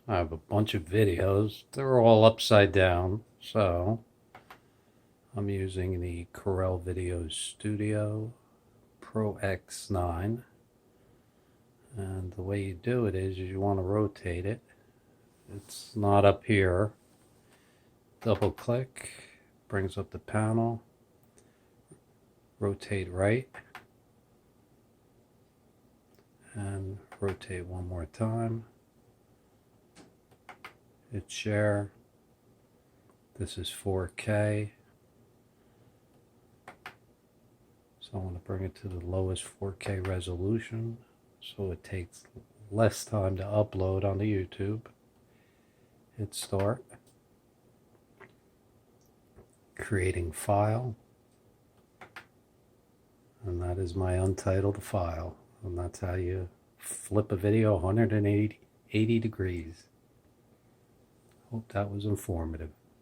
I have a bunch of videos. They're all upside down, so I'm using the Corel Video Studio Pro X9. And the way you do it is you want to rotate it. It's not up here. Double click, brings up the panel. Rotate right. And rotate one more time. Hit share. This is 4K. So I want to bring it to the lowest 4K resolution so it takes less time to upload onto YouTube. Hit start. Creating file. And that is my untitled file. And that's how you flip a video 180 degrees. Hope that was informative.